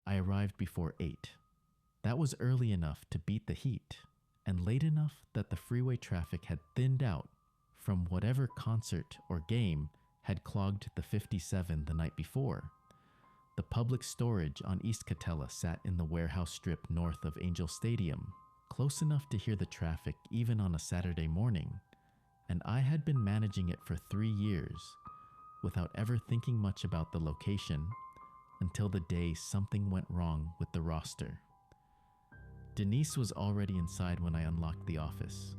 I arrived before 8. That was early enough to beat the heat, and late enough that the freeway traffic had thinned out from whatever concert or game had clogged the 57 the night before. The public storage on East Catella sat in the warehouse strip north of Angel Stadium, close enough to hear the traffic even on a Saturday morning, and I had been managing it for 3 years without ever thinking much about the location until the day something went wrong with the roster. Denise was already inside when I unlocked the office.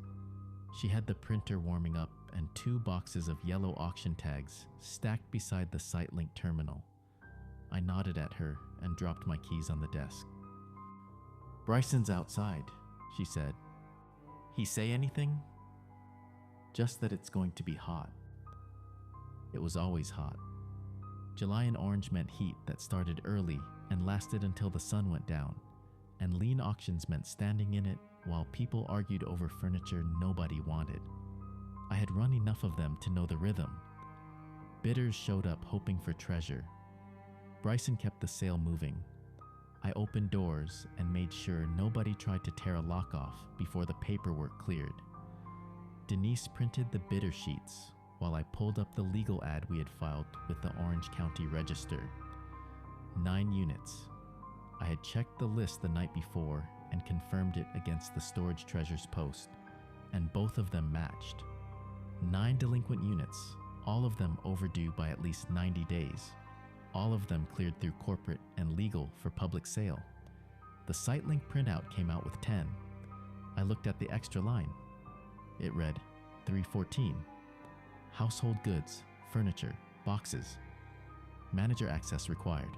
She had the printer warming up and 2 boxes of yellow auction tags stacked beside the SiteLink terminal. I nodded at her and dropped my keys on the desk. "Bryson's outside," she said. "He say anything?" "Just that it's going to be hot." It was always hot. July in Orange meant heat that started early and lasted until the sun went down, and lean auctions meant standing in it while people argued over furniture nobody wanted. I had run enough of them to know the rhythm. Bidders showed up hoping for treasure. Bryson kept the sale moving. I opened doors and made sure nobody tried to tear a lock off before the paperwork cleared. Denise printed the bidder sheets while I pulled up the legal ad we had filed with the Orange County Register. 9 units. I had checked the list the night before and confirmed it against the Storage Treasures post, and both of them matched. 9 delinquent units, all of them overdue by at least 90 days. All of them cleared through corporate and legal for public sale. The SiteLink printout came out with 10. I looked at the extra line. It read 314. Household goods, furniture, boxes. Manager access required.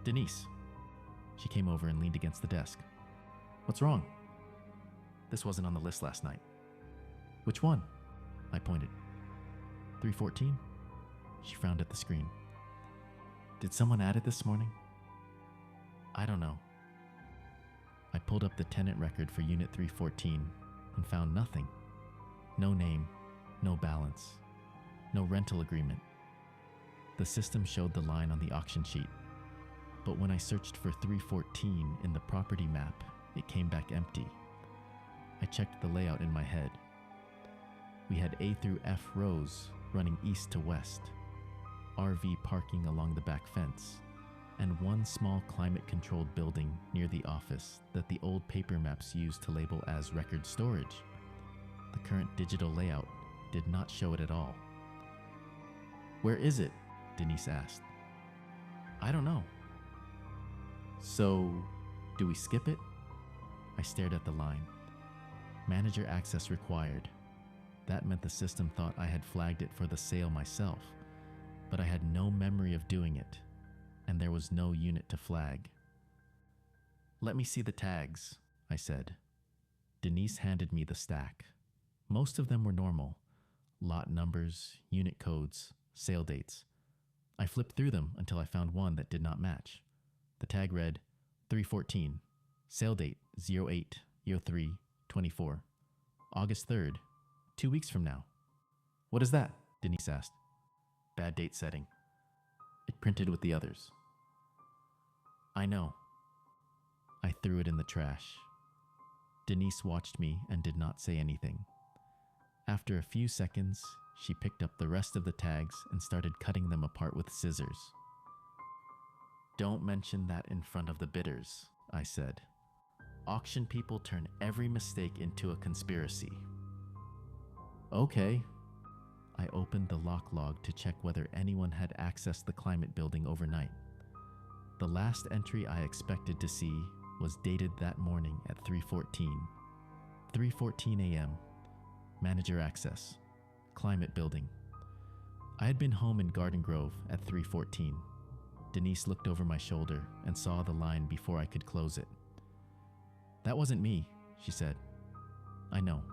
"Denise." She came over and leaned against the desk. "What's wrong?" "This wasn't on the list last night." "Which one?" I pointed. 314. She frowned at the screen. "Did someone add it this morning?" "I don't know." I pulled up the tenant record for Unit 314 and found nothing. No name, no balance, no rental agreement. The system showed the line on the auction sheet, but when I searched for 314 in the property map, it came back empty. I checked the layout in my head. We had A through F rows running east to west, RV parking along the back fence, and one small climate-controlled building near the office that the old paper maps used to label as record storage. The current digital layout did not show it at all. "Where is it?" Denise asked. "I don't know." "So, do we skip it?" I stared at the line. Manager access required. That meant the system thought I had flagged it for the sale myself, but I had no memory of doing it, and there was no unit to flag. "Let me see the tags," I said. Denise handed me the stack. Most of them were normal. Lot numbers, unit codes, sale dates. I flipped through them until I found one that did not match. The tag read 314, sale date 08/03/24, August 3rd, 2 weeks from now. "What is that?" Denise asked. "Bad date setting." It printed with the others. "I know." I threw it in the trash. Denise watched me and did not say anything. After a few seconds, she picked up the rest of the tags and started cutting them apart with scissors. "Don't mention that in front of the bidders," I said. "Auction people turn every mistake into a conspiracy." "Okay." I opened the lock log to check whether anyone had accessed the climate building overnight. The last entry I expected to see was dated that morning at 3:14. 3:14 a.m. Manager access. Climate building. I had been home in Garden Grove at 3:14. Denise looked over my shoulder and saw the line before I could close it. "That wasn't me," she said. "I know."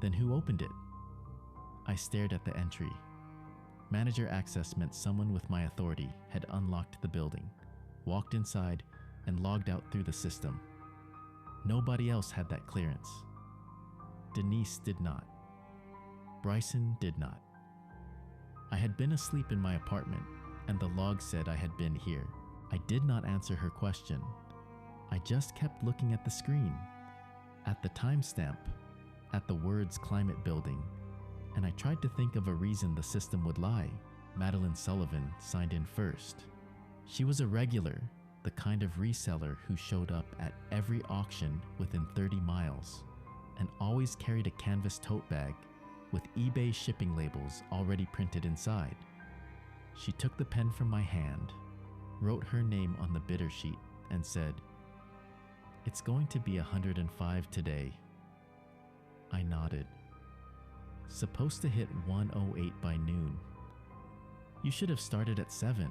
"Then who opened it?" I stared at the entry. Manager access meant someone with my authority had unlocked the building, walked inside, and logged out through the system. Nobody else had that clearance. Denise did not. Bryson did not. I had been asleep in my apartment, and the log said I had been here. I did not answer her question. I just kept looking at the screen, at the timestamp, at the words climate building, and I tried to think of a reason the system would lie. Madeline Sullivan signed in first. She was a regular, the kind of reseller who showed up at every auction within 30 miles and always carried a canvas tote bag with eBay shipping labels already printed inside. She took the pen from my hand, wrote her name on the bidder sheet, and said, "It's going to be 105 today." I nodded. "Supposed to hit 108 by noon. You should have started at 7.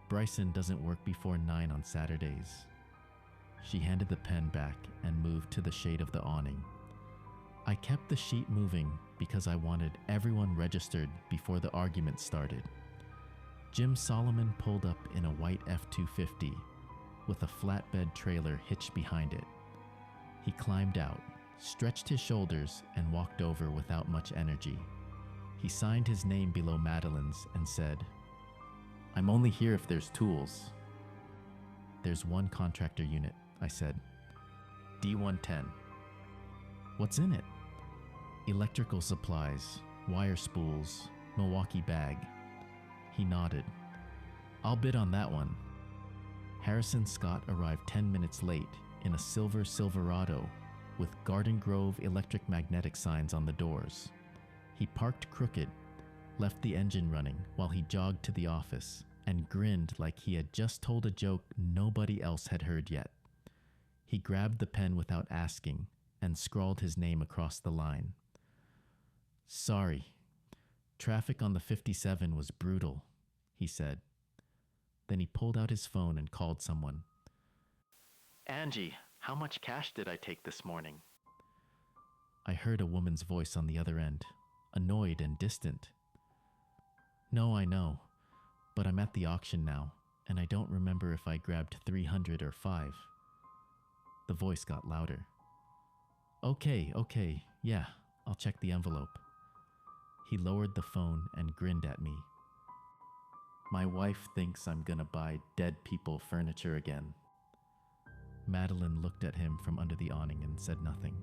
Bryson doesn't work before 9 on Saturdays." She handed the pen back and moved to the shade of the awning. I kept the sheet moving because I wanted everyone registered before the argument started. Jim Solomon pulled up in a white F-250 with a flatbed trailer hitched behind it. He climbed out, stretched his shoulders, and walked over without much energy. He signed his name below Madeline's and said, "I'm only here if there's tools." "There's one contractor unit," I said. D110. "What's in it?" "Electrical supplies, wire spools, Milwaukee bag." He nodded. "I'll bid on that one." Harrison Scott arrived 10 minutes late in a silver Silverado with Garden Grove electric magnetic signs on the doors. He parked crooked, left the engine running while he jogged to the office, and grinned like he had just told a joke nobody else had heard yet. He grabbed the pen without asking and scrawled his name across the line. "Sorry. Traffic on the 57 was brutal," he said. Then he pulled out his phone and called someone. "Angie, how much cash did I take this morning?" I heard a woman's voice on the other end, annoyed and distant. "No, I know, but I'm at the auction now, and I don't remember if I grabbed 300 or 5. The voice got louder. Okay, yeah, I'll check the envelope." He lowered the phone and grinned at me. "My wife thinks I'm gonna buy dead people furniture again." Madeline looked at him from under the awning and said nothing.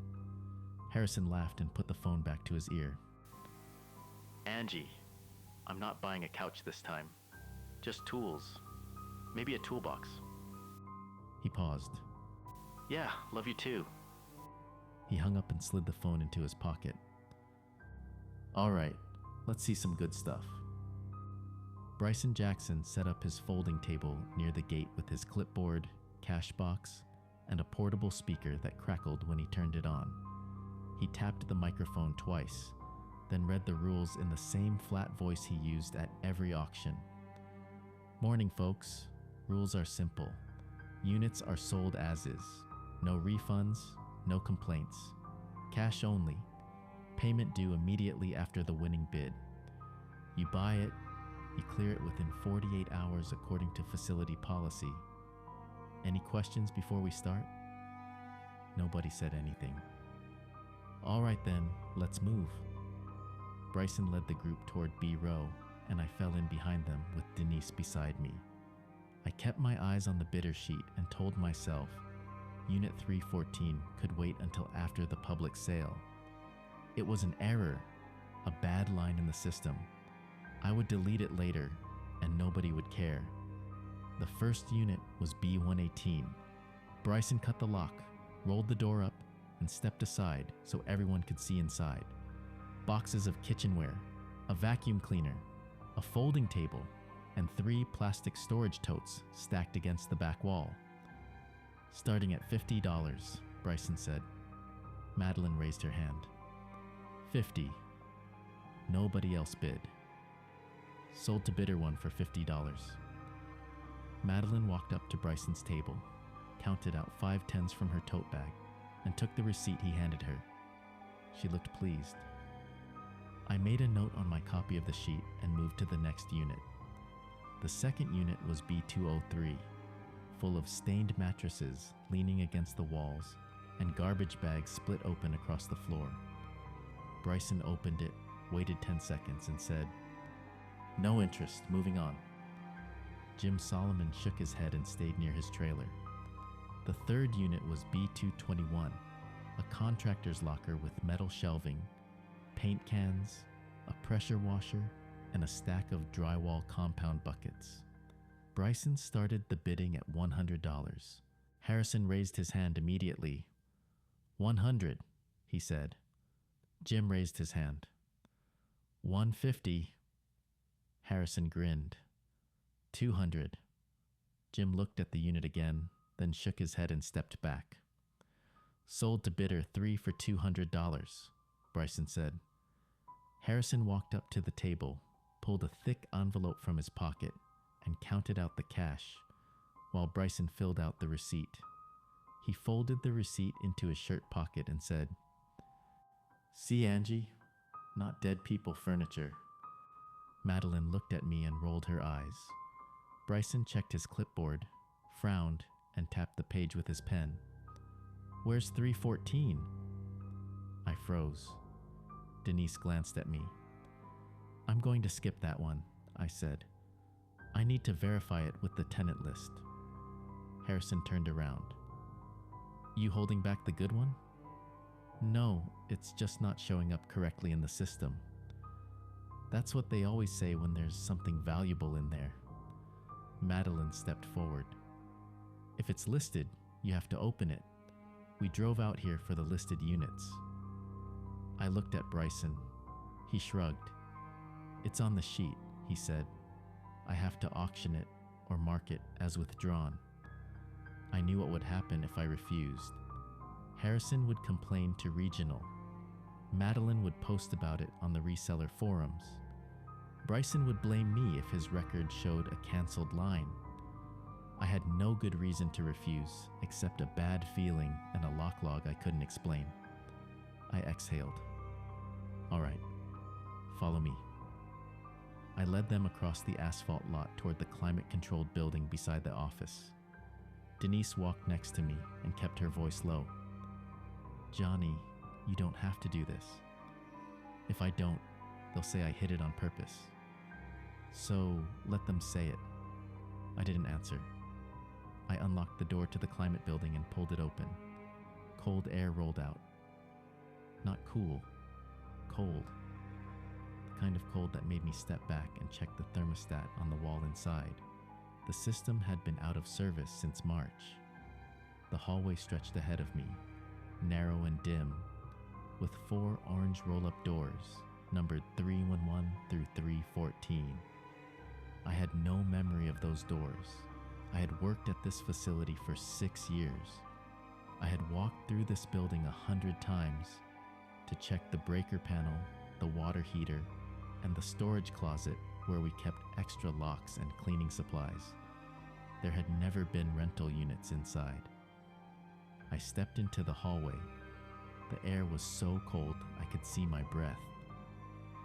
Harrison laughed and put the phone back to his ear. "Angie, I'm not buying a couch this time. Just tools. Maybe a toolbox." He paused. "Yeah, love you too." He hung up and slid the phone into his pocket. "All right, let's see some good stuff." Bryson Jackson set up his folding table near the gate with his clipboard, cash box, and a portable speaker that crackled when he turned it on. He tapped the microphone twice, then read the rules in the same flat voice he used at every auction. "Morning, folks. Rules are simple. Units are sold as is. No refunds, no complaints. Cash only. Payment due immediately after the winning bid. You buy it, you clear it within 48 hours according to facility policy. Any questions before we start?" Nobody said anything. "All right then, let's move." Bryson led the group toward B row, and I fell in behind them with Denise beside me. I kept my eyes on the bidder sheet and told myself Unit 314 could wait until after the public sale. It was an error, a bad line in the system. I would delete it later, and nobody would care. The first unit was B118. Bryson cut the lock, rolled the door up, and stepped aside so everyone could see inside. Boxes of kitchenware, a vacuum cleaner, a folding table, and 3 plastic storage totes stacked against the back wall. "Starting at $50, Bryson said. Madeline raised her hand. 50. Nobody else bid. Sold to bidder one for $50. Madeline walked up to Bryson's table, counted out 5 tens from her tote bag, and took the receipt he handed her. She looked pleased. I made a note on my copy of the sheet and moved to the next unit. The second unit was B203, full of stained mattresses leaning against the walls and garbage bags split open across the floor. Bryson opened it, waited 10 seconds, and said, "No interest, moving on." Jim Solomon shook his head and stayed near his trailer. The third unit was B221, a contractor's locker with metal shelving, paint cans, a pressure washer, and a stack of drywall compound buckets. Bryson started the bidding at $100. Harrison raised his hand immediately. 100, he said. Jim raised his hand. 150. Harrison grinned. 200. Jim looked at the unit again, then shook his head and stepped back. Sold to bidder 3 for $200, Bryson said. Harrison walked up to the table, pulled a thick envelope from his pocket, and counted out the cash, while Bryson filled out the receipt. He folded the receipt into his shirt pocket and said, "See, Angie, not dead people furniture." Madeline looked at me and rolled her eyes. Bryson checked his clipboard, frowned, and tapped the page with his pen. "Where's 314? I froze. Denise glanced at me. "I'm going to skip that one," I said. "I need to verify it with the tenant list." Harrison turned around. "You holding back the good one?" "No, it's just not showing up correctly in the system." "That's what they always say when there's something valuable in there." Madeline stepped forward. "If it's listed, you have to open it. We drove out here for the listed units." I looked at Bryson. He shrugged. "It's on the sheet," he said. "I have to auction it or mark it as withdrawn." I knew what would happen if I refused. Harrison would complain to Regional. Madeline would post about it on the reseller forums. Bryson would blame me if his record showed a canceled line. I had no good reason to refuse except a bad feeling and a lock log I couldn't explain. I exhaled. "All right, follow me." I led them across the asphalt lot toward the climate-controlled building beside the office. Denise walked next to me and kept her voice low. "Johnny, you don't have to do this. If I don't, they'll say I hid it on purpose. So let them say it." I didn't answer. I unlocked the door to the climate building and pulled it open. Cold air rolled out. Not cool, cold. The kind of cold that made me step back and check the thermostat on the wall inside. The system had been out of service since March. The hallway stretched ahead of me, narrow and dim, with 4 orange roll-up doors, numbered 311 through 314. I had no memory of those doors. I had worked at this facility for 6 years. I had walked through this building 100 times to check the breaker panel, the water heater, and the storage closet where we kept extra locks and cleaning supplies. There had never been rental units inside. I stepped into the hallway. The air was so cold I could see my breath.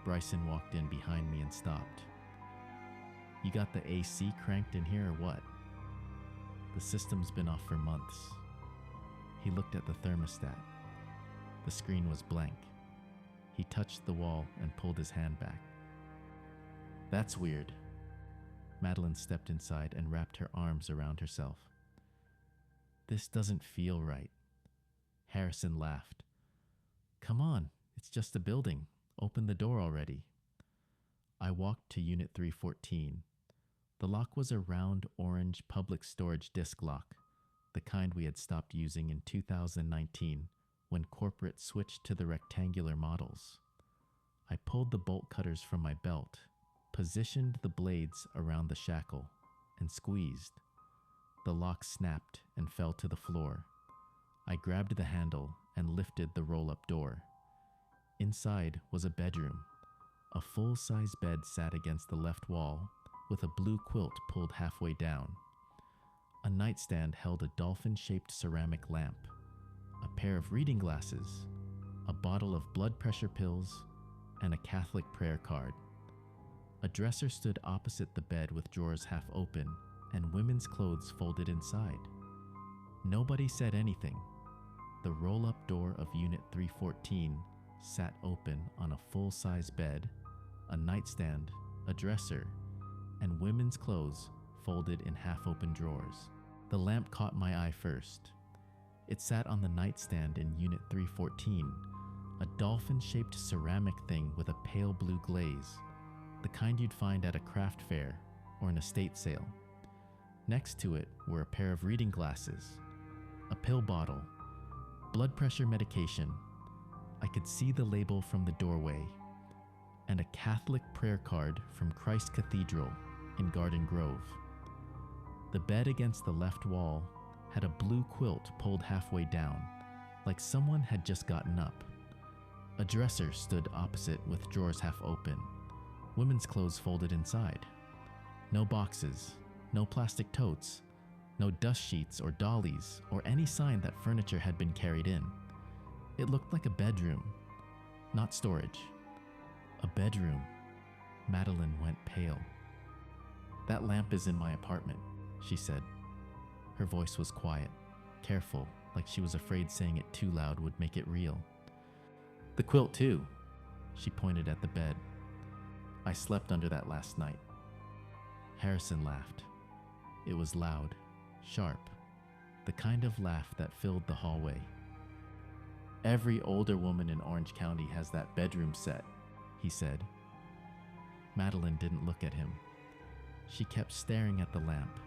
Bryson walked in behind me and stopped. "You got the AC cranked in here or what?" "The system's been off for months." He looked at the thermostat. The screen was blank. He touched the wall and pulled his hand back. "That's weird." Madeline stepped inside and wrapped her arms around herself. "This doesn't feel right." Harrison laughed. "Come on, it's just a building. Open the door already." I walked to Unit 314. The lock was a round orange public storage disc lock, the kind we had stopped using in 2019 when corporate switched to the rectangular models. I pulled the bolt cutters from my belt, positioned the blades around the shackle, and squeezed. The lock snapped and fell to the floor. I grabbed the handle and lifted the roll-up door. Inside was a bedroom. A full-size bed sat against the left wall, with a blue quilt pulled halfway down. A nightstand held a dolphin-shaped ceramic lamp, a pair of reading glasses, a bottle of blood pressure pills, and a Catholic prayer card. A dresser stood opposite the bed with drawers half open and women's clothes folded inside. Nobody said anything. The roll-up door of Unit 314 sat open on a full-size bed, a nightstand, a dresser, and women's clothes folded in half-open drawers. The lamp caught my eye first. It sat on the nightstand in Unit 314, a dolphin-shaped ceramic thing with a pale blue glaze, the kind you'd find at a craft fair or an estate sale. Next to it were a pair of reading glasses, a pill bottle, blood pressure medication. I could see the label from the doorway, and a Catholic prayer card from Christ Cathedral in Garden Grove. The bed against the left wall had a blue quilt pulled halfway down, like someone had just gotten up. A dresser stood opposite with drawers half open, women's clothes folded inside. No boxes, no plastic totes, no dust sheets or dollies or any sign that furniture had been carried in. It looked like a bedroom, not storage. A bedroom. Madeline went pale. "That lamp is in my apartment," she said. Her voice was quiet, careful, like she was afraid saying it too loud would make it real. "The quilt too." She pointed at the bed. "I slept under that last night." Harrison laughed. It was loud, sharp, the kind of laugh that filled the hallway. "Every older woman in Orange County has that bedroom set," he said. Madeline didn't look at him. She kept staring at the lamp.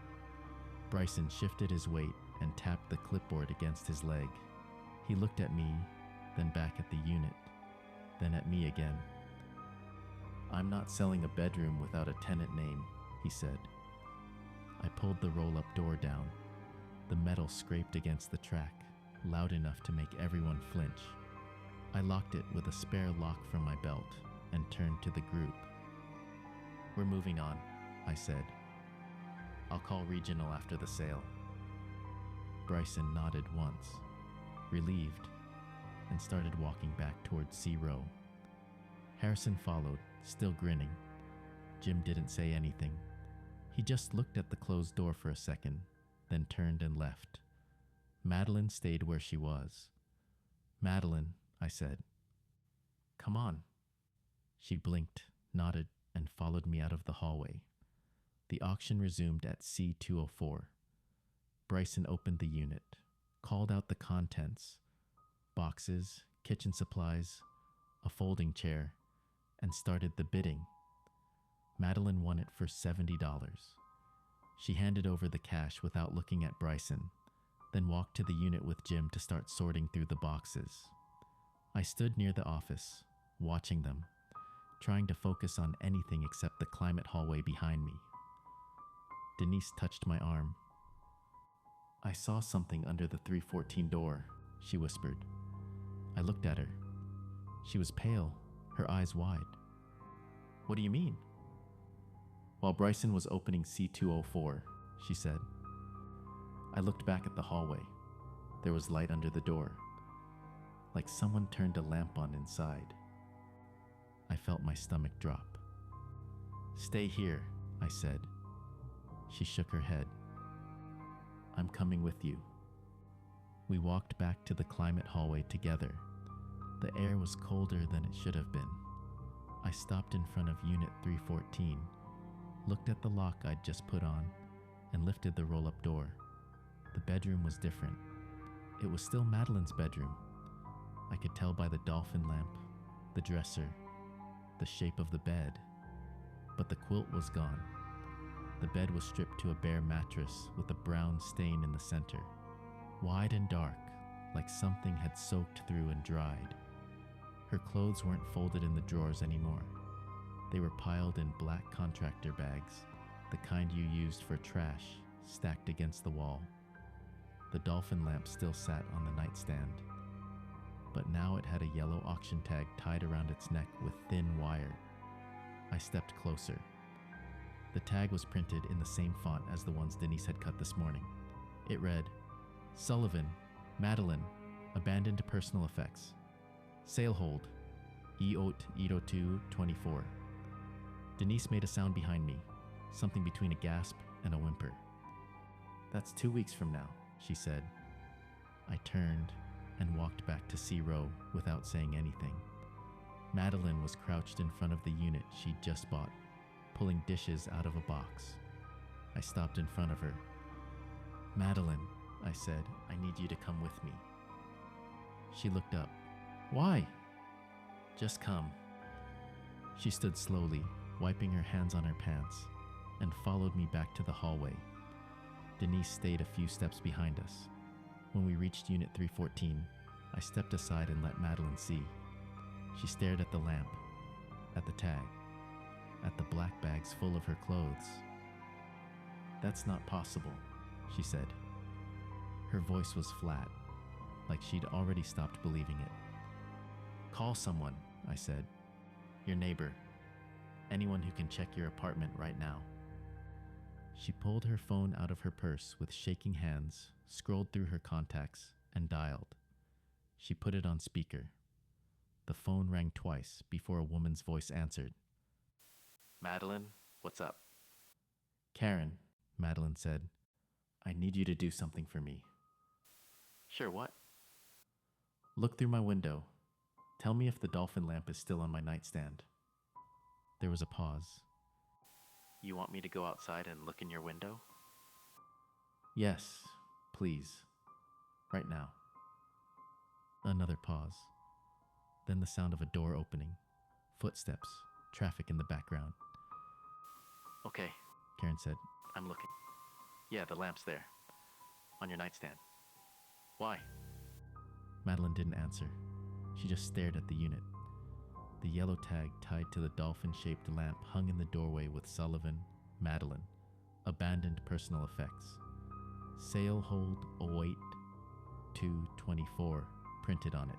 Bryson shifted his weight and tapped the clipboard against his leg. He looked at me, then back at the unit, then at me again. "I'm not selling a bedroom without a tenant name," he said. I pulled the roll-up door down. The metal scraped against the track, loud enough to make everyone flinch. I locked it with a spare lock from my belt and turned to the group. "We're moving on," I said. "I'll call Regional after the sale." Bryson nodded once, relieved, and started walking back towards C Row. Harrison followed, still grinning. Jim didn't say anything. He just looked at the closed door for a second, then turned and left. Madeline stayed where she was. "Madeline," I said. "Come on." She blinked, nodded, and followed me out of the hallway. The auction resumed at C204. Bryson opened the unit, called out the contents: boxes, kitchen supplies, a folding chair, and started the bidding. Madeline won it for $70. She handed over the cash without looking at Bryson, then walked to the unit with Jim to start sorting through the boxes. I stood near the office, watching them, trying to focus on anything except the climate hallway behind me. Denise touched my arm. "I saw something under the 314 door," she whispered. I looked at her. She was pale, her eyes wide. "What do you mean?" "While Bryson was opening C204, she said. I looked back at the hallway. There was light under the door, like someone turned a lamp on inside. I felt my stomach drop. "Stay here," I said. She shook her head. "I'm coming with you." We walked back to the climate hallway together. The air was colder than it should have been. I stopped in front of Unit 314, looked at the lock I'd just put on, and lifted the roll-up door. The bedroom was different. It was still Madeline's bedroom. I could tell by the dolphin lamp, the dresser, the shape of the bed, but the quilt was gone. The bed was stripped to a bare mattress with a brown stain in the center, wide and dark, like something had soaked through and dried. Her clothes weren't folded in the drawers anymore. They were piled in black contractor bags, the kind you used for trash, stacked against the wall. The dolphin lamp still sat on the nightstand, but now it had a yellow auction tag tied around its neck with thin wire. I stepped closer. The tag was printed in the same font as the ones Denise had cut this morning. It read, "Sullivan, Madeline, abandoned personal effects. Sale hold, E0224. Denise made a sound behind me, something between a gasp and a whimper. "That's 2 weeks from now," she said. I turned and walked back to C Row without saying anything. Madeline was crouched in front of the unit she'd just bought, pulling dishes out of a box. I stopped in front of her. "Madeline," I said, "I need you to come with me." She looked up. "Why?" "Just come." She stood slowly, wiping her hands on her pants, and followed me back to the hallway. Denise stayed a few steps behind us. When we reached Unit 314, I stepped aside and let Madeline see. She stared at the lamp, at the tag, at the black bags full of her clothes. "That's not possible," she said. Her voice was flat, like she'd already stopped believing it. "Call someone," I said. "Your neighbor. Anyone who can check your apartment right now." She pulled her phone out of her purse with shaking hands, scrolled through her contacts, and dialed. She put it on speaker. The phone rang twice before a woman's voice answered. "Madeline, what's up?" "Karen," Madeline said, "I need you to do something for me." "Sure, what?" "Look through my window. Tell me if the dolphin lamp is still on my nightstand." There was a pause. "You want me to go outside and look in your window?" "Yes, please. Right now." Another pause. Then the sound of a door opening. Footsteps, traffic in the background. "Okay," Karen said. "I'm looking. Yeah, the lamp's there. On your nightstand. Why?" Madeline didn't answer. She just stared at the unit. The yellow tag tied to the dolphin-shaped lamp hung in the doorway with Sullivan, Madeline, abandoned personal effects. Sale hold 08/2/24 printed on it.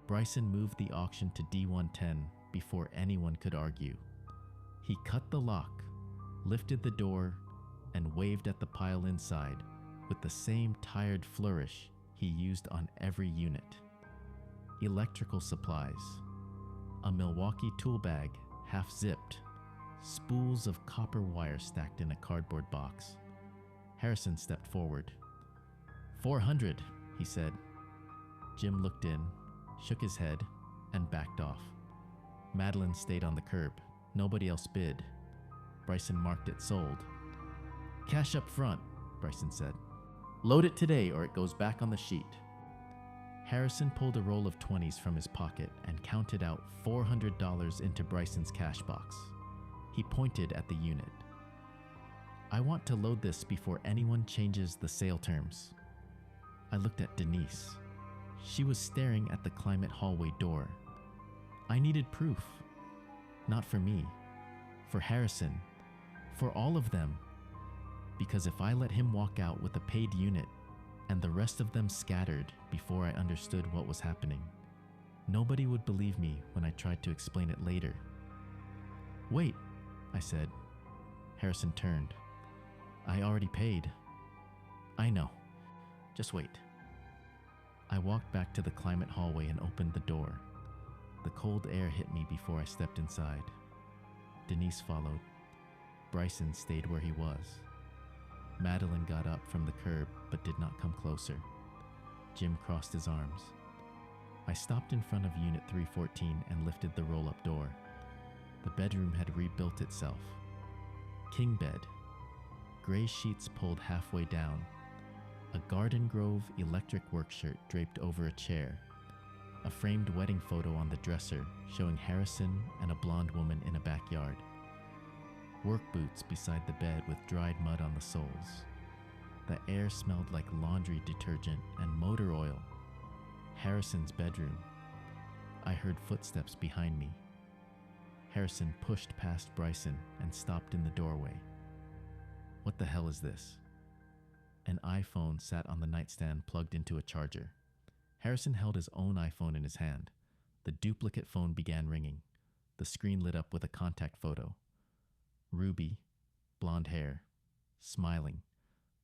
Bryson moved the auction to D110 before anyone could argue. He cut the lock, lifted the door, and waved at the pile inside with the same tired flourish he used on every unit. Electrical supplies, a Milwaukee tool bag half zipped, spools of copper wire stacked in a cardboard box. Harrison stepped forward. 400, he said. Jim looked in, shook his head, and backed off. Madeline stayed on the curb. Nobody else bid. Bryson marked it sold. "Cash up front," Bryson said. "Load it today or it goes back on the sheet." Harrison pulled a roll of 20s from his pocket and counted out $400 into Bryson's cash box. He pointed at the unit. "I want to load this before anyone changes the sale terms." I looked at Denise. She was staring at the climate hallway door. I needed proof. Not for me. For Harrison. For all of them. Because if I let him walk out with a paid unit and the rest of them scattered before I understood what was happening, nobody would believe me when I tried to explain it later. "Wait," I said. Harrison turned. "I already paid." "I know. Just wait." I walked back to the climate hallway and opened the door. The cold air hit me before I stepped inside. Denise followed. Bryson stayed where he was. Madeline got up from the curb but did not come closer. Jim crossed his arms. I stopped in front of Unit 314 and lifted the roll-up door. The bedroom had rebuilt itself. King bed. Gray sheets pulled halfway down. A Garden Grove electric work shirt draped over a chair. A framed wedding photo on the dresser showing Harrison and a blonde woman in a backyard. Work boots beside the bed with dried mud on the soles. The air smelled like laundry detergent and motor oil. Harrison's bedroom. I heard footsteps behind me. Harrison pushed past Bryson and stopped in the doorway. "What the hell is this?" An iPhone sat on the nightstand plugged into a charger. Harrison held his own iPhone in his hand. The duplicate phone began ringing. The screen lit up with a contact photo. Ruby, blonde hair, smiling.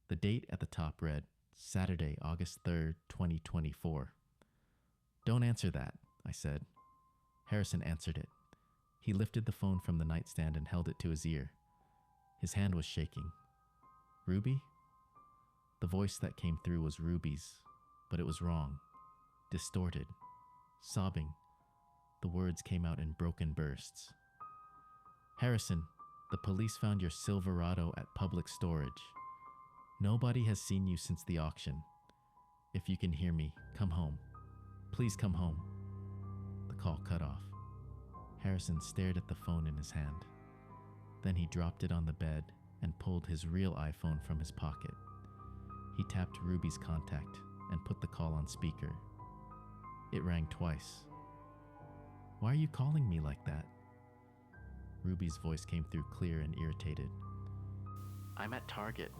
The date at the top read, Saturday, August 3rd, 2024. "Don't answer that," I said. Harrison answered it. He lifted the phone from the nightstand and held it to his ear. His hand was shaking. "Ruby?" The voice that came through was Ruby's, but it was wrong. Distorted. Sobbing. The words came out in broken bursts. "Harrison, The police found your Silverado at public storage. Nobody has seen you since the auction. If you can hear me, come home. Please come home." The call cut off. Harrison stared at the phone in his hand. Then he dropped it on the bed and pulled his real iPhone from his pocket. He tapped Ruby's contact and put the call on speaker. It rang twice. "Why are you calling me like that?" Ruby's voice came through clear and irritated. "I'm at Target.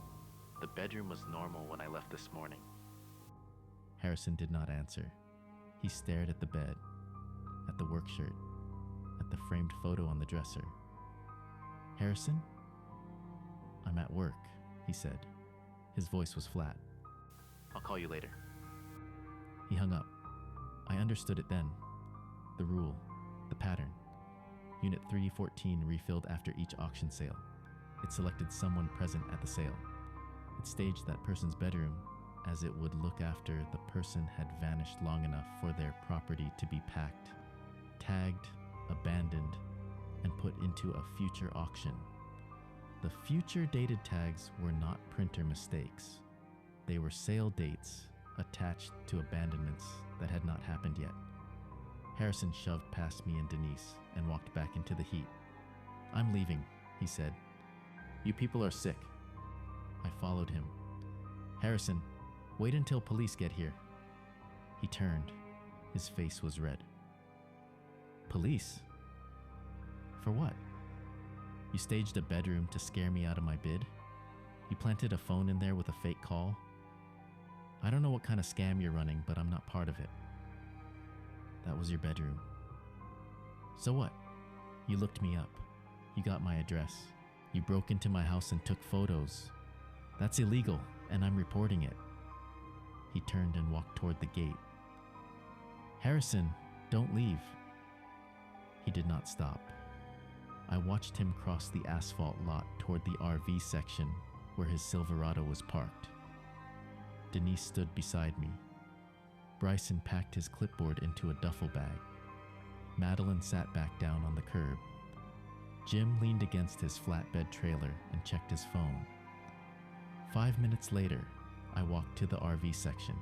The bedroom was normal when I left this morning." Harrison did not answer. He stared at the bed, at the work shirt, at the framed photo on the dresser. "Harrison?" "I'm at work," he said. His voice was flat. "I'll call you later." He hung up. I understood it then. The rule, the pattern. Unit 314 refilled after each auction sale. It selected someone present at the sale. It staged that person's bedroom as it would look after the person had vanished long enough for their property to be packed, tagged, abandoned, and put into a future auction. The future dated tags were not printer mistakes. They were sale dates attached to abandonments that had not happened yet. Harrison shoved past me and Denise and walked back into the heat. "I'm leaving," he said. "You people are sick." I followed him. "Harrison, wait until police get here." He turned. His face was red. "Police? For what? You staged a bedroom to scare me out of my bid? You planted a phone in there with a fake call? I don't know what kind of scam you're running, but I'm not part of it." "That was your bedroom." "So what? You looked me up. You got my address. You broke into my house and took photos. That's illegal, and I'm reporting it." He turned and walked toward the gate. "Harrison, don't leave." He did not stop. I watched him cross the asphalt lot toward the RV section where his Silverado was parked. Denise stood beside me. Bryson packed his clipboard into a duffel bag. Madeline sat back down on the curb. Jim leaned against his flatbed trailer and checked his phone. 5 minutes later, I walked to the RV section.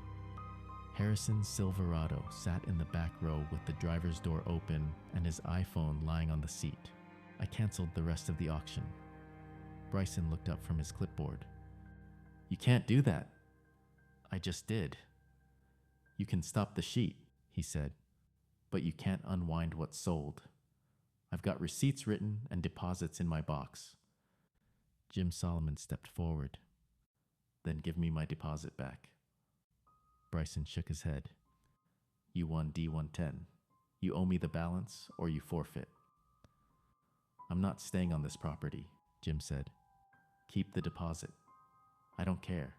Harrison's Silverado sat in the back row with the driver's door open and his iPhone lying on the seat. I canceled the rest of the auction. Bryson looked up from his clipboard. "You can't do that." "I just did." "You can stop the sheet," he said, "but you can't unwind what's sold. I've got receipts written and deposits in my box." Jim Solomon stepped forward. "Then give me my deposit back." Bryson shook his head. "You won D110. You owe me the balance or you forfeit." "I'm not staying on this property," Jim said. "Keep the deposit." "I don't care."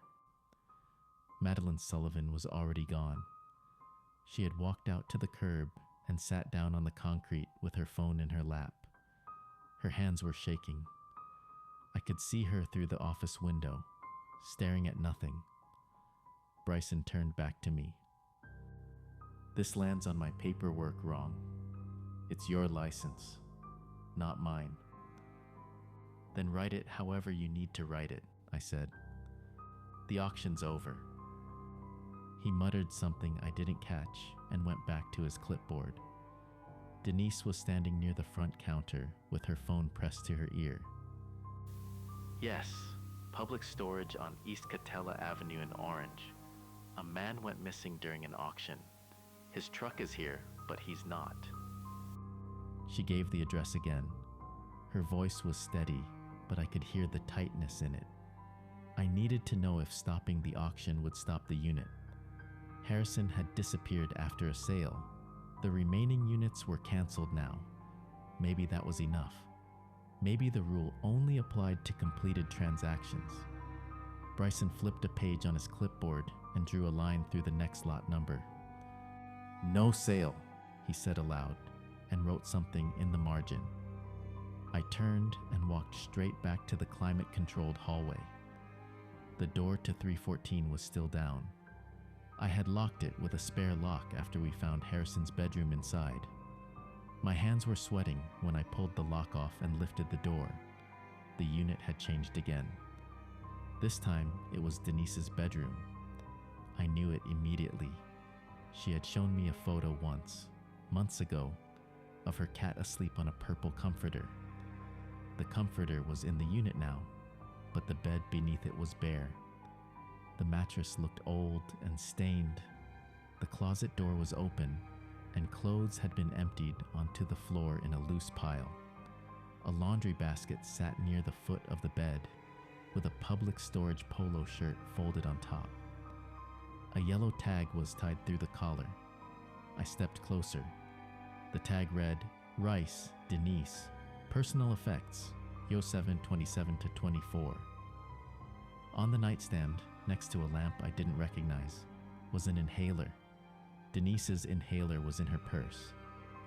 Madeline Sullivan was already gone. She had walked out to the curb and sat down on the concrete with her phone in her lap. Her hands were shaking. I could see her through the office window, staring at nothing. Bryson turned back to me. "This lands on my paperwork wrong. It's your license, not mine." "Then write it however you need to write it," I said. "The auction's over." He muttered something I didn't catch and went back to his clipboard. Denise was standing near the front counter with her phone pressed to her ear. "Yes, public storage on East Catella Avenue in Orange. A man went missing during an auction. His truck is here, but he's not." She gave the address again. Her voice was steady, but I could hear the tightness in it. I needed to know if stopping the auction would stop the unit. Harrison had disappeared after a sale. The remaining units were canceled now. Maybe that was enough. Maybe the rule only applied to completed transactions. Bryson flipped a page on his clipboard and drew a line through the next lot number. "No sale," he said aloud, and wrote something in the margin. I turned and walked straight back to the climate-controlled hallway. The door to 314 was still down. I had locked it with a spare lock after we found Harrison's bedroom inside. My hands were sweating when I pulled the lock off and lifted the door. the unit had changed again. This time, it was Denise's bedroom. I knew it immediately. She had shown me a photo once, months ago, of her cat asleep on a purple comforter. The comforter was in the unit now, but the bed beneath it was bare. The mattress looked old and stained. The closet door was open, and clothes had been emptied onto the floor in a loose pile. A laundry basket sat near the foot of the bed, with a public storage polo shirt folded on top. A yellow tag was tied through the collar. I stepped closer. The tag read, Rice, Denise, Personal Effects, Yo 7 27 to 24. On the nightstand, next to a lamp I didn't recognize, was an inhaler. Denise's inhaler was in her purse.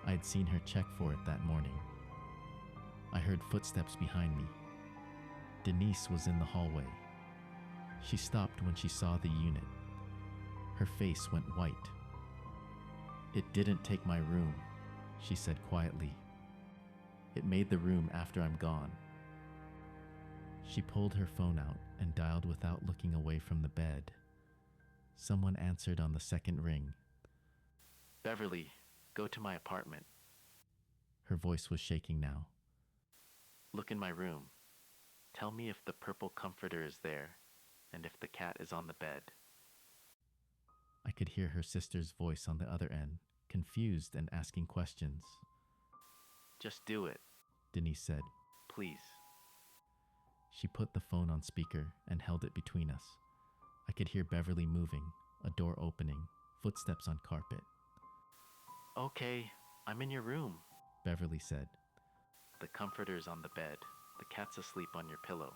I had seen her check for it that morning. I heard footsteps behind me. Denise was in the hallway. She stopped when she saw the unit. Her face went white. "It didn't take my room," she said quietly. "It made the room after I'm gone." She pulled her phone out and dialed without looking away from the bed. Someone answered on the second ring. "Beverly, go to my apartment." Her voice was shaking now. "Look in my room. Tell me if the purple comforter is there, and if the cat is on the bed." I could hear her sister's voice on the other end, confused and asking questions. "Just do it," Denise said. "Please." She put the phone on speaker and held it between us. I could hear Beverly moving, a door opening, footsteps on carpet. "Okay, I'm in your room," Beverly said. "The comforter's on the bed. The cat's asleep on your pillow.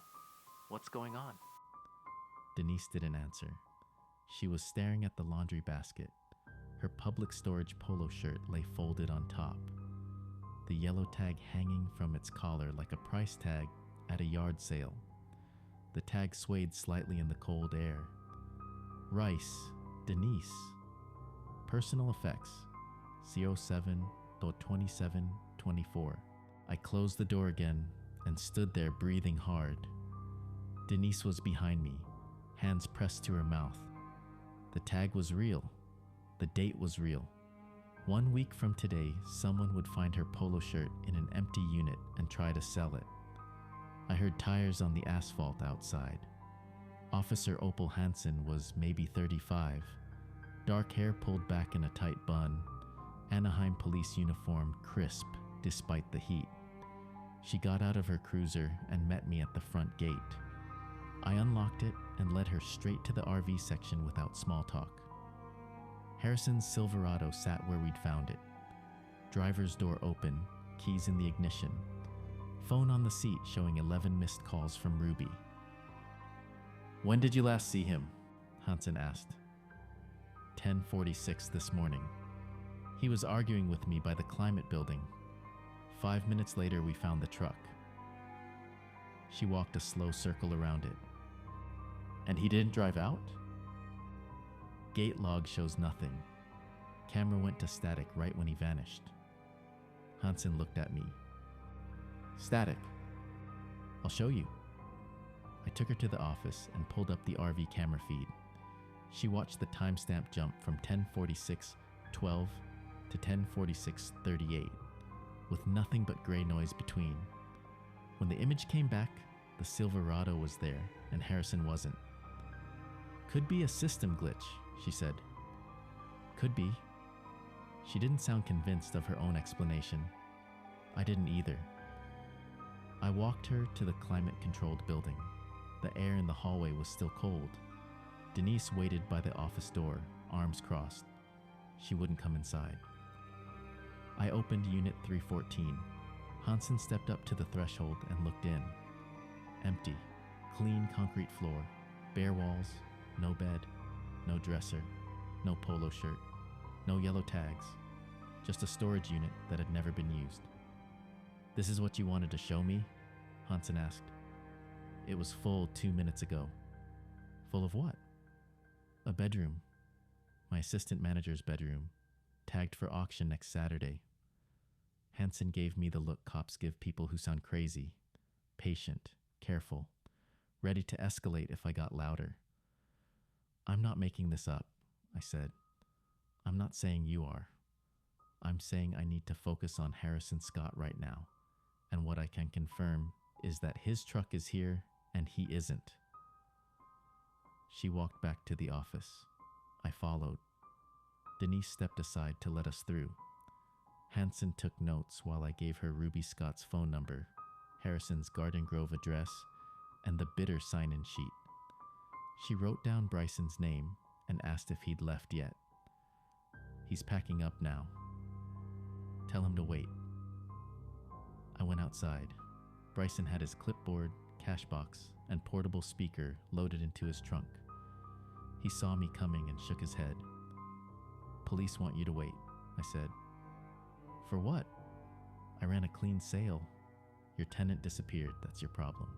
What's going on?" Denise didn't answer. She was staring at the laundry basket. Her public storage polo shirt lay folded on top, the yellow tag hanging from its collar like a price tag at a yard sale. The tag swayed slightly in the cold air. Rice, Denise. Personal Effects, 07-27-24. I closed the door again and stood there breathing hard. Denise was behind me, hands pressed to her mouth. The tag was real. The date was real. 1 week from today, someone would find her polo shirt in an empty unit and try to sell it. I heard tires on the asphalt outside. Officer Opal Hansen was maybe 35, dark hair pulled back in a tight bun, Anaheim police uniform crisp despite the heat. She got out of her cruiser and met me at the front gate. I unlocked it and led her straight to the RV section without small talk. Harrison's Silverado sat where we'd found it. Driver's door open, keys in the ignition. Phone on the seat showing 11 missed calls from Ruby. "When did you last see him?" Hansen asked. 10:46 this morning. He was arguing with me by the Climate Building. 5 minutes later, we found the truck. She walked a slow circle around it. "And he didn't drive out?" Gate log shows nothing. Camera went to static right when he vanished. Hansen looked at me. "Static. I'll show you." I took her to the office and pulled up the RV camera feed. She watched the timestamp jump from 10:46:12 to 10:46:38, with nothing but gray noise between. When the image came back, the Silverado was there and Harrison wasn't. "Could be a system glitch," she said. "Could be." She didn't sound convinced of her own explanation. I didn't either. I walked her to the climate-controlled building. The air in the hallway was still cold. Denise waited by the office door, arms crossed. She wouldn't come inside. I opened Unit 314. Hansen stepped up to the threshold and looked in. Empty, clean concrete floor, bare walls, no bed, no dresser, no polo shirt, no yellow tags, just a storage unit that had never been used. "This is what you wanted to show me?" Hansen asked. "It was full 2 minutes ago." "Full of what?" "A bedroom. My assistant manager's bedroom, tagged for auction next Saturday." Hansen gave me the look cops give people who sound crazy, patient, careful, ready to escalate if I got louder. "I'm not making this up," I said. "I'm not saying you are. I'm saying I need to focus on Harrison Scott right now, and what I can confirm is that his truck is here and he isn't." She walked back to the office. I followed. Denise stepped aside to let us through. Hanson took notes while I gave her Ruby Scott's phone number, Harrison's Garden Grove address, and the bidder sign-in sheet. She wrote down Bryson's name and asked if he'd left yet. "He's packing up now. Tell him to wait." I went outside. Bryson had his clipboard, cash box, and portable speaker loaded into his trunk. He saw me coming and shook his head. "Police want you to wait," I said. "For what?" "I ran a clean sale. Your tenant disappeared, that's your problem."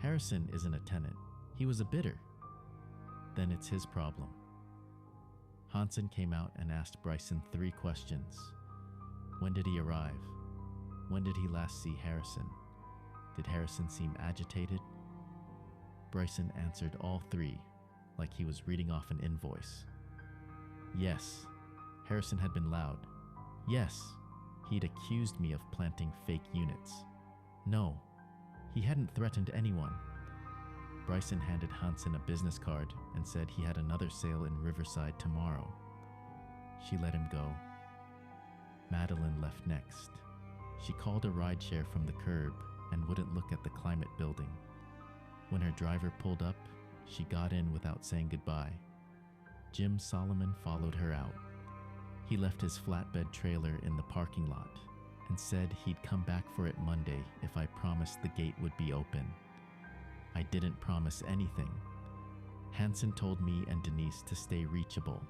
"Harrison isn't a tenant. He was a bidder." "Then it's his problem." Hanson came out and asked Bryson 3 questions. When did he arrive? When did he last see Harrison? Did Harrison seem agitated? Bryson answered all 3, like he was reading off an invoice. Yes, Harrison had been loud. Yes, he'd accused me of planting fake units. No, he hadn't threatened anyone. Bryson handed Hanson a business card and said he had another sale in Riverside tomorrow. She let him go. Madeline left next. She called a rideshare from the curb and wouldn't look at the Climate building. When her driver pulled up, she got in without saying goodbye. Jim Solomon followed her out. He left his flatbed trailer in the parking lot and said he'd come back for it Monday if I promised the gate would be open. I didn't promise anything. Hanson told me and Denise to stay reachable.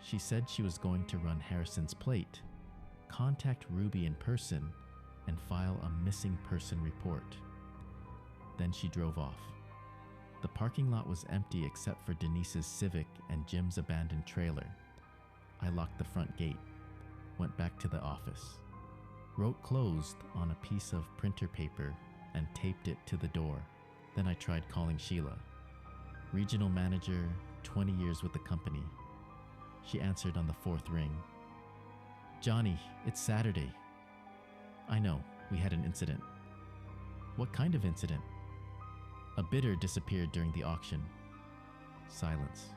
She said she was going to run Harrison's plate, contact Ruby in person, and file a missing person report. Then she drove off. The parking lot was empty except for Denise's Civic and Jim's abandoned trailer. I locked the front gate, went back to the office, wrote "closed" on a piece of printer paper and taped it to the door. Then I tried calling Sheila, regional manager, 20 years with the company. She answered on the 4th ring. "Johnny, it's Saturday." "I know, we had an incident." "What kind of incident?" "A bidder disappeared during the auction." Silence.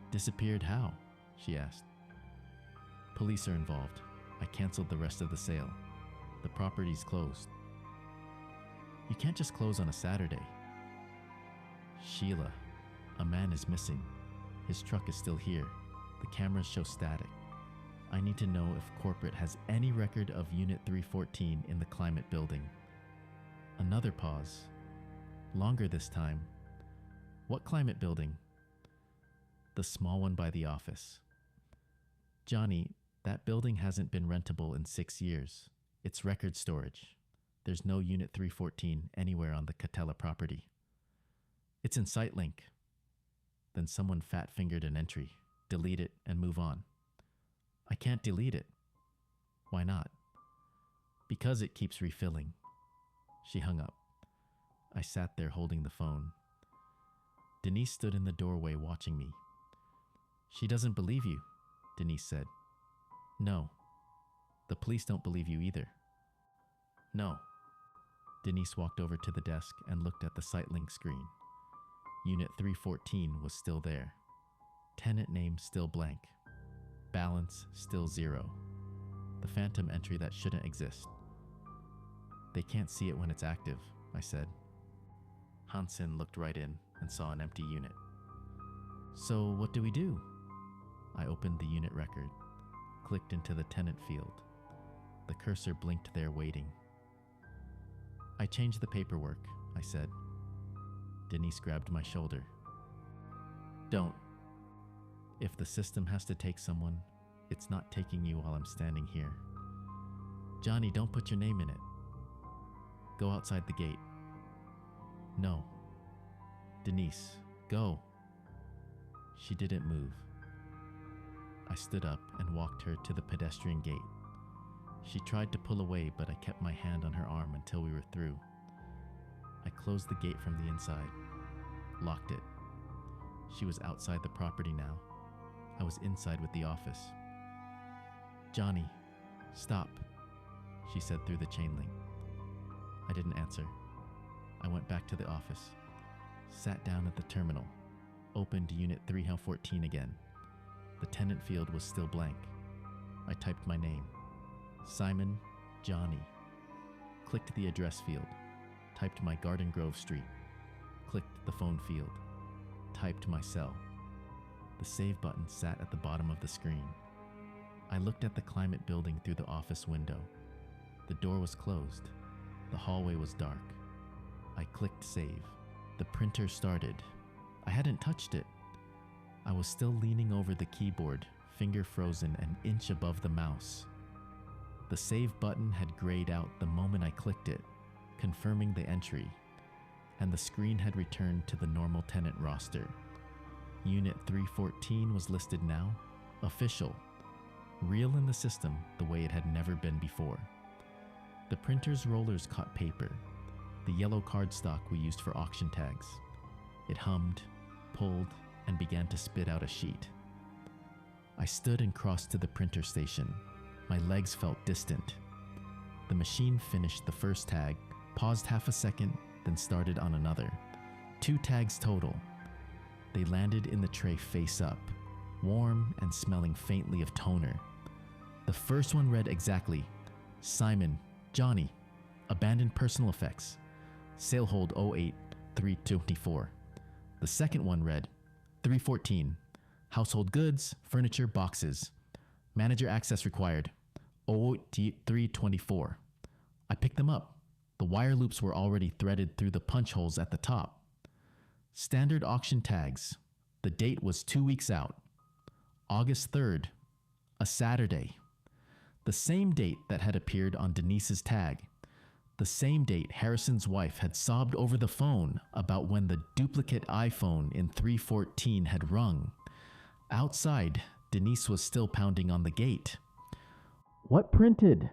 "Disappeared how?" she asked. "Police are involved. I canceled the rest of the sale. The property's closed." "You can't just close on a Saturday." "Sheila, a man is missing. His truck is still here. The cameras show static. I need to know if corporate has any record of Unit 314 in the Climate building." Another pause. Longer this time. "What Climate building?" "The small one by the office." "Johnny, that building hasn't been rentable in 6 years. It's record storage. There's no Unit 314 anywhere on the Catella property." "It's in SiteLink." Then someone fat-fingered an entry. "Delete it and move on." "I can't delete it." "Why not?" "Because it keeps refilling." She hung up. I sat there holding the phone. Denise stood in the doorway watching me. "She doesn't believe you," Denise said. "No. The police don't believe you either." "No." Denise walked over to the desk and looked at the SiteLink screen. Unit 314 was still there. Tenant name still blank. Balance still 0. The phantom entry that shouldn't exist. "They can't see it when it's active," I said. Hanson looked right in and saw an empty unit. "So what do we do?" I opened the unit record, clicked into the tenant field. The cursor blinked there waiting. "I changed the paperwork," I said. Denise grabbed my shoulder. "Don't. If the system has to take someone, it's not taking you while I'm standing here." "Johnny, don't put your name in it." "Go outside the gate." "No." "Denise, go." She didn't move. I stood up and walked her to the pedestrian gate. She tried to pull away, but I kept my hand on her arm until we were through. I closed the gate from the inside, locked it. She was outside the property now. I was inside with the office. "Johnny, stop," she said through the chain link. I didn't answer. I went back to the office, sat down at the terminal, opened Unit 314 again. The tenant field was still blank. I typed my name, Simon Johnny. Clicked the address field, typed my Garden Grove Street. Clicked the phone field, typed my cell. The save button sat at the bottom of the screen. I looked at the Climate building through the office window. The door was closed. The hallway was dark. I clicked save. The printer started. I hadn't touched it. I was still leaning over the keyboard, finger frozen an inch above the mouse. The save button had grayed out the moment I clicked it, confirming the entry, and the screen had returned to the normal tenant roster. Unit 314 was listed now, official, real in the system the way it had never been before. The printer's rollers caught paper, the yellow cardstock we used for auction tags. It hummed, pulled, and began to spit out a sheet. I stood and crossed to the printer station. My legs felt distant. The machine finished the first tag, paused half a second, then started on another. 2 tags total. They landed in the tray face up, warm and smelling faintly of toner. The first one read exactly, Simon, Johnny, abandoned personal effects, sale hold 08-324. The second one read, 314, household goods, furniture, boxes, manager access required, 08-324. I picked them up. The wire loops were already threaded through the punch holes at the top. Standard auction tags. The date was 2 weeks out. August 3rd, a Saturday. The same date that had appeared on Denise's tag. The same date Harrison's wife had sobbed over the phone about when the duplicate iPhone in 314 had rung. Outside, Denise was still pounding on the gate. "What printed?"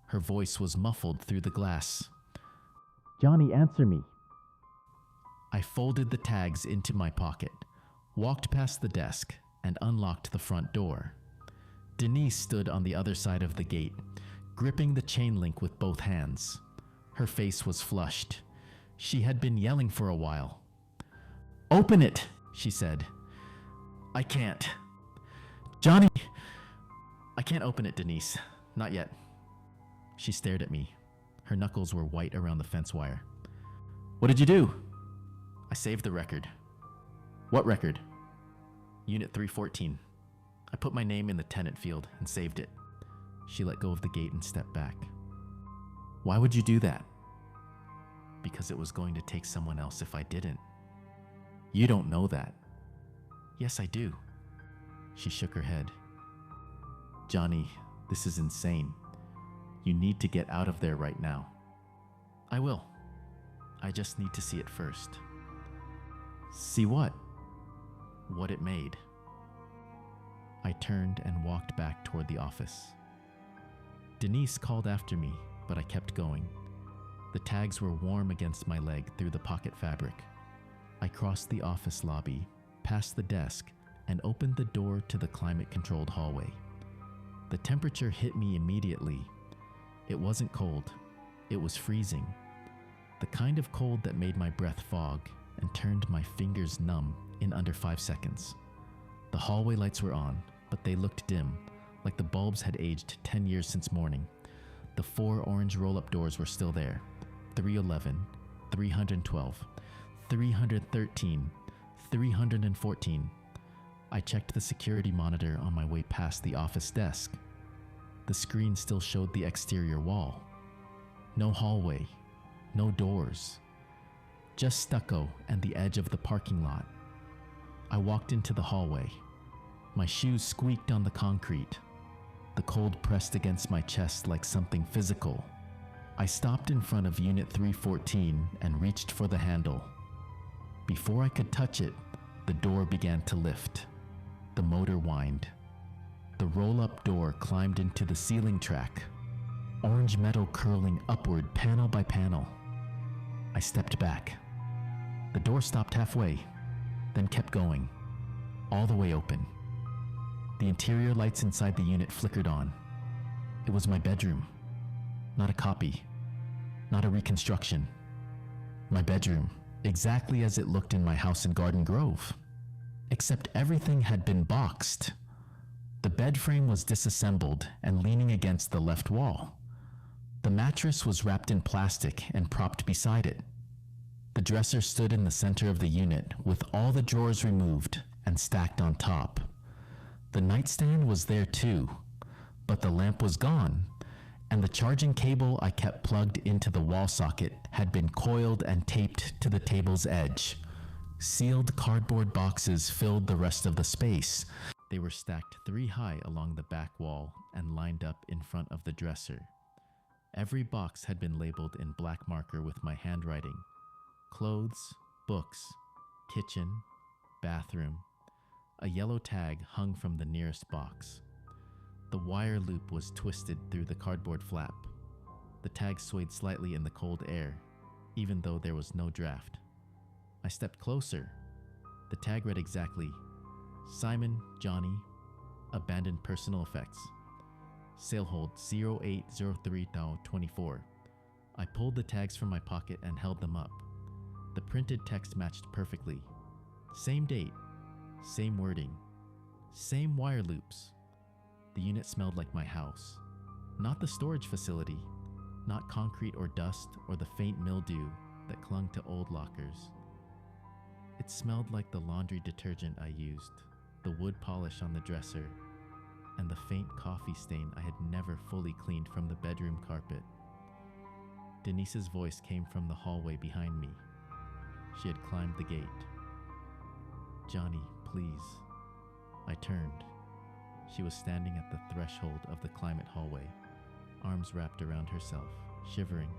Her voice was muffled through the glass. "Johnny, answer me." I folded the tags into my pocket, walked past the desk, and unlocked the front door. Denise stood on the other side of the gate, gripping the chain link with both hands. Her face was flushed. She had been yelling for a while. "Open it," she said. "I can't." "Johnny!" "I can't open it, Denise. Not yet." She stared at me. Her knuckles were white around the fence wire. "What did you do?" "I saved the record." "What record?" "Unit 314. I put my name in the tenant field and saved it." She let go of the gate and stepped back. "Why would you do that?" "Because it was going to take someone else if I didn't." "You don't know that." "Yes, I do." She shook her head. "Johnny, this is insane. You need to get out of there right now." "I will. I just need to see it first." "See what?" "What it made." I turned and walked back toward the office. Denise called after me, but I kept going. The tags were warm against my leg through the pocket fabric. I crossed the office lobby, past the desk, and opened the door to the climate-controlled hallway. The temperature hit me immediately. It wasn't cold. It was freezing. The kind of cold that made my breath fog and turned my fingers numb in under 5 seconds. The hallway lights were on, but they looked dim, like the bulbs had aged 10 years since morning. The 4 orange roll-up doors were still there. 311, 312, 313, 314. I checked the security monitor on my way past the office desk. The screen still showed the exterior wall. No hallway, no doors, just stucco and the edge of the parking lot. I walked into the hallway. My shoes squeaked on the concrete. The cold pressed against my chest like something physical. I stopped in front of Unit 314 and reached for the handle. Before I could touch it, the door began to lift. The motor whined. The roll-up door climbed into the ceiling track, orange metal curling upward panel by panel. I stepped back. The door stopped halfway, then kept going, all the way open. The interior lights inside the unit flickered on. It was my bedroom. Not a copy. Not a reconstruction. My bedroom, exactly as it looked in my house in Garden Grove. Except everything had been boxed. The bed frame was disassembled and leaning against the left wall. The mattress was wrapped in plastic and propped beside it. The dresser stood in the center of the unit with all the drawers removed and stacked on top. The nightstand was there too, but the lamp was gone, and the charging cable I kept plugged into the wall socket had been coiled and taped to the table's edge. Sealed cardboard boxes filled the rest of the space. They were stacked 3 high along the back wall and lined up in front of the dresser. Every box had been labeled in black marker with my handwriting. Clothes, books, kitchen, bathroom. A yellow tag hung from the nearest box. The wire loop was twisted through the cardboard flap. The tag swayed slightly in the cold air, even though there was no draft. I stepped closer. The tag read exactly, Simon, Johnny, Abandoned Personal Effects. Sale hold 0803-24. I pulled the tags from my pocket and held them up. The printed text matched perfectly. Same date, same wording, same wire loops. The unit smelled like my house. Not the storage facility, not concrete or dust or the faint mildew that clung to old lockers. It smelled like the laundry detergent I used, the wood polish on the dresser, and the faint coffee stain I had never fully cleaned from the bedroom carpet. Denise's voice came from the hallway behind me. She had climbed the gate. Johnny, please. I turned. She was standing at the threshold of the climate hallway, arms wrapped around herself, shivering,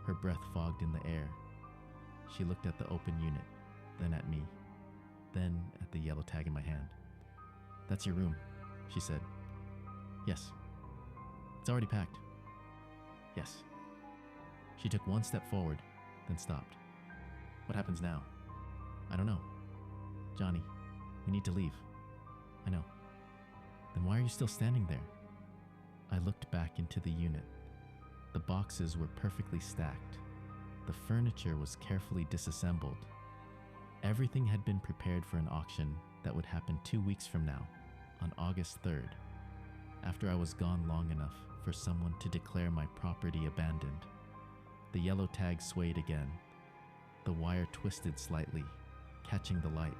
her breath fogged in the air. She looked at the open unit, then at me, then at the yellow tag in my hand. That's your room, she said. Yes. It's already packed. Yes. She took one step forward, then stopped. What happens now? I don't know. Johnny, we need to leave. I know. Then why are you still standing there? I looked back into the unit. The boxes were perfectly stacked. The furniture was carefully disassembled. Everything had been prepared for an auction that would happen 2 weeks from now, on August 3rd, after I was gone long enough for someone to declare my property abandoned. The yellow tag swayed again. The wire twisted slightly, catching the light.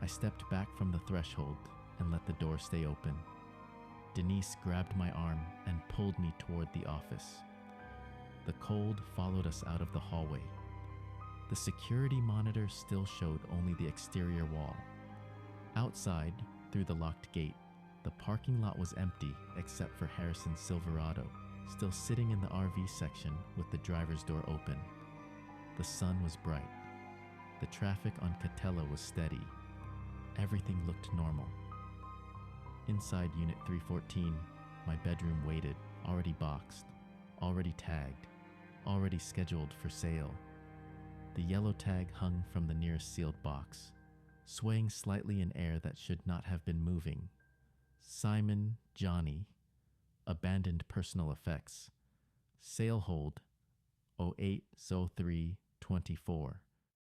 I stepped back from the threshold and let the door stay open. Denise grabbed my arm and pulled me toward the office. The cold followed us out of the hallway. The security monitor still showed only the exterior wall. Outside, through the locked gate, the parking lot was empty except for Harrison's Silverado, still sitting in the RV section with the driver's door open. The sun was bright. The traffic on Catella was steady. Everything looked normal. Inside Unit 314, my bedroom waited, already boxed, already tagged, already scheduled for sale. The yellow tag hung from the nearest sealed box, swaying slightly in air that should not have been moving. Simon, Johnny, Abandoned Personal Effects. Sale hold 0803-24.